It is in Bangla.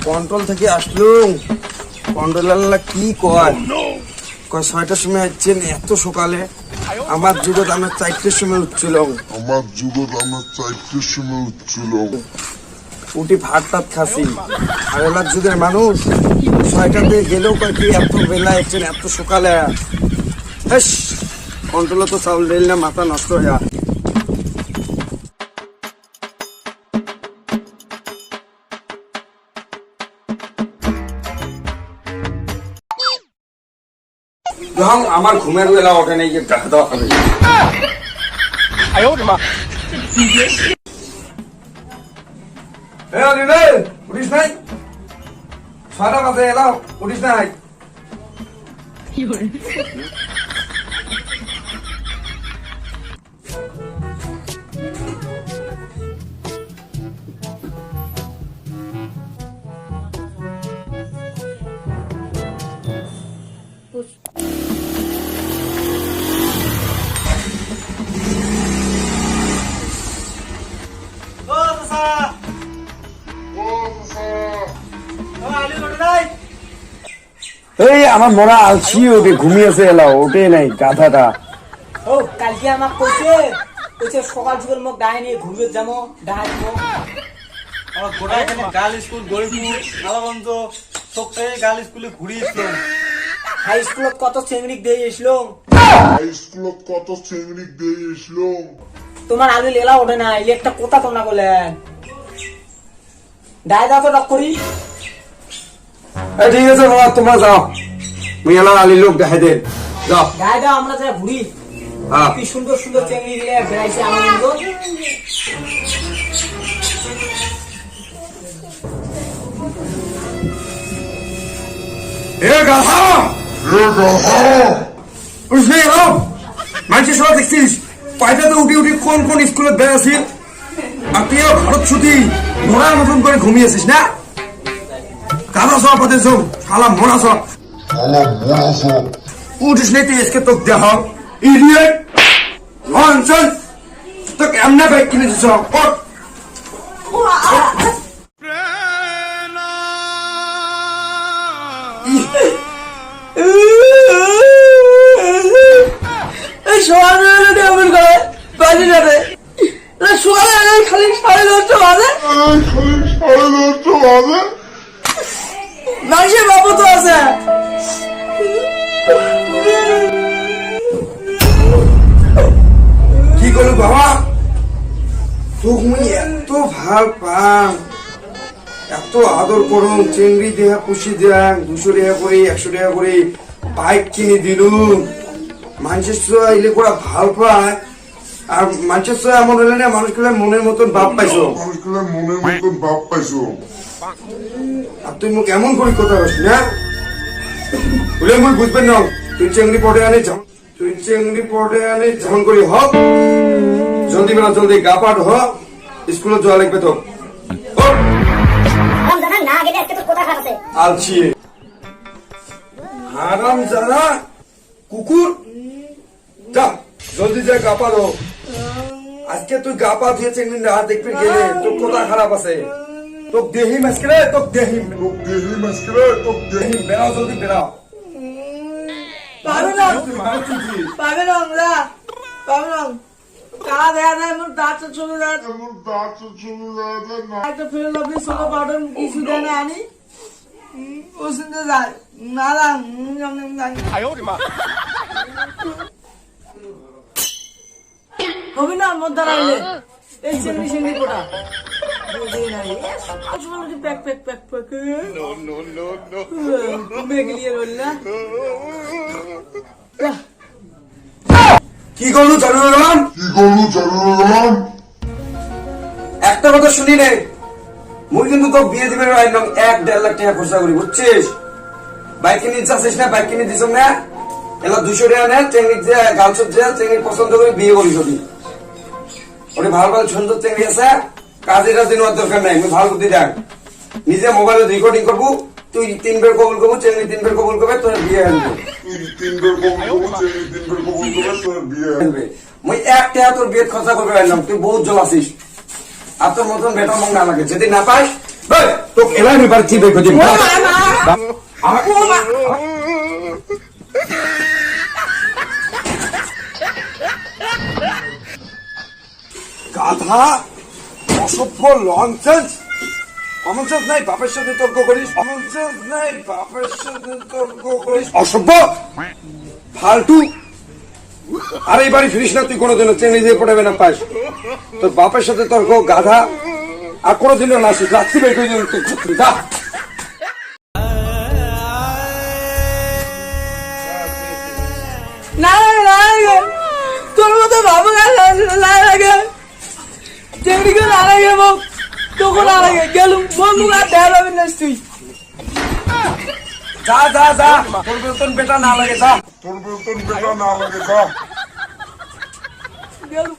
কন্ট্রোল থেকে আসলুম কন্ট্রোল কি কয় 6টার সময় আসছেন এত সকালে আমার যুগত আমরা 4টার সময় উঠছিল উঠি ভাত টাত খাসি আর এলার যুগের মানুষ 6টাতে গেলেও কয় কি এত বেলা আসছেন এত সকালে কন্ট্রোলে তো চাউল দিল না মাথা নষ্ট হয়ে আমার ঘুমের বেলা ওঠে নেই যে টাকা দেওয়া হবে উঠিস নাই 6টা বাজে এলাও উঠিস নাই এই আমার মরা আলছি ওকে ঘুমিয়েছে এলাও ওঠে নাই গাধাটা ও কালকে আমার কইছে সকাল সকাল মোক ডাই নিয়ে ঘুরবে যাবো ডাই আমার গোটা এখানে গার্ল স্কুল গরিপুর আলাবন্ধ সপ্তাহে গার্ল স্কুলে ঘুরিয়েছিল হাই স্কুলত কত চেংড়ি দিয়ে এসলো তোমার আলু লেলা ওঠে না এই একটা কথা তোমরা বলেন ডাই দাও তো ডক করি ঠিক আছে বাবা তোমরা যাও মুই এলাও আলি লোক দেখাই দে যাও ডাই দাও আমরা যারা ঘুরি কি সুন্দর সুন্দর চেংড়ি দিলে বেড়াইছে আনন্দ মানুষের সবাই দেখছিস পায়টাতে উঠি উঠি কোন কোন স্কুলে বেড়াছিস আর তুই ভারত ছুটি ঘোড়ার মতন করে ঘুমিয়েছিস না কাদা সব পথে সব শালা মোড়া সব উঠিস নেই তুই এসকে তোকে দেখ ইডিয়েট ননসেন্স তোকে এমনি বাইক কিনে দিছ খালি 10:30 বাজে মানুষের বাবু তো আছে কি করলো বাবা তুমি এত ভাল পাম এত আদর করুন চেংড়ি দেহা পুষি দেন 200 টাকা করে 100 টাকা করে বাইক কিনে দিলুম মানুষের এলে করে ভাল পায় আর মানুষের এমন হলে না মানুষগুলো মনের মতন ভাব পাইছো আর তুই মুখ এমন করে কথা বলিস না বলে মুই বুঝবেন না তুই চেংড়ি পটে আনে যেমন করি হোক জলদি বেলা জলদি গা পাট হোক স্কুলে যাওয়া লাগবে তো আলছি হারাম জানা কুকুর যা জলদি যা গা পা হোক আজকে তুই গা পা ধুয়ে চেংড়ি না দেখবি গেলে তোর কথা খারাপ আছে তোক দেহি মাসকে তোক দেহি বেড়াও জলদি বেড়াও কালা দেয়া যায় মোর দাঁত চলে যায় একটা ফেলে আপনি সোনা পাউডার কিছু দেয় না আনি ও শুনতে যায় না হবে না মোর দাঁড়াইলে এই চেংড়ি কোটা কি করলু চালু গেলাম একটা কথা শুনি নে মুই কিন্তু তো বিয়ে দিবে 1-1.5 লাখ টাকা খরচা করি বুঝছিস বাইক কিনে যাচ্ছিস না বাইক কিনে দিস না এলা 200 টাকা নে চেংড়ি গালছত চেংড়ি পছন্দ করে বিয়ে করিস ওরে ভালো ভালো সুন্দর চেংড়ি আছে কাজে নেওয়ার দরকার নাই ভালো বুদ্ধি দেখ নিজে মোবাইলে রেকর্ডিং করবো তুই 3 বার কবুল করবো, চেংড়ি 3 বার কবুল করবে, তোর বিয়ে আনবে। আনবে। মুই এক টাকা তোর বিয়ে খরচা করবে আনলাম, তুই বহুত জ্বলাছিস। আর তোর মতন বেটা মং না লাগে, যদি না পাস তোকে এলাই আমি বাড়ি ঠিক বের ও মা গাধা, অসভ্য, লনসেন্স, কমন সেন্স নাই, বাপের সাথে তর্ক করিস, কমন সেন্স নাই, বাপের সাথে তর্ক করিস, অসভ্য, ফালতু। আর এই বাড়ি ফিরিস না তুই কোনোদিনও, চেঙ্গি দিয়ে পড়াবে না পাস। তোর বাপের সাথে তর্ক, গাধা, আর কোনোদিনও না আসিস, রাত্রি বের করে দিন তুই ক্ষত্রি, যা। না লাগে, তোর মতো বাবু গাছ না লাগে, চেংড়িকে না লাগে, তোকে না লাগে, গেলুম বন্ধু আর দেয় পাবি না তুই। যা যা যা, তোর বেতন বেটা না লাগে, যা। গেলুম।